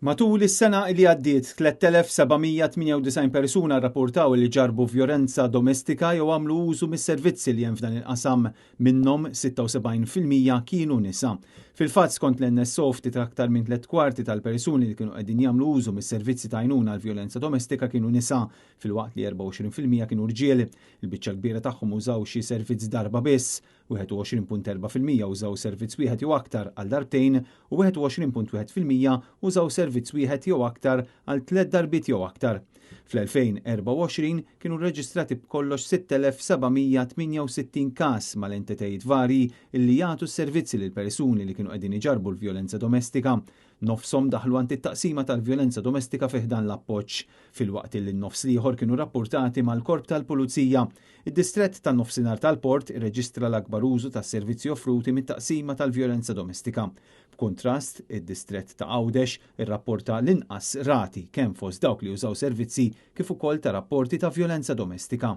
Matul is-sena li għaddiet 3798 persuna rrapportaw li ġarbu vjolenza domestika jew għamlu użu mis-servizzi li hemm f'dan il-qasam, minnhom 76% kienu nisa. Fil-fatt skont l-NSO ftit aktar minn 3/4 tal-persuni li kienu qegħdin jagħmlu użu mis-servizzi ta' għajnuna għal vjolenza domestika kienu nisa, filwaqt li 24% kienu rġiel. Il-biċċa kbira tagħhom użaw xi servizz darba biss, 21.4% użaw servizz wieħed jew aktar għal darbtejn u 21.1% użaw servizz wieħed jew aktar għal 3 darbiet jew aktar. Fl-2024 kienu rreġistrati b'kollox 6768 każ mal-entitajiet varji illi jagħtu s-servizzi lil persuni li kienu qegħdin iġarbu l-vjolenza domestika. Nofshom daħlu għand it-taqsima tal-vjolenza domestika fih dan l-appoġġ, filwaqt li n-nofs ieħor kienu rapportati mal-Korp tal-Pulizija. Id-distrett tan-nofsinhar tal-Port irreġistra l-akbar użu tas-servizzi offruti mit-taqsima tal-vjolenza domestika. B'kuntrast, id-distrett ta' Għawdex irrapporta l-inqas rati kemm fost dawk li użaw servizzi kif ukoll ta' rapporti ta' vjolenza domestika.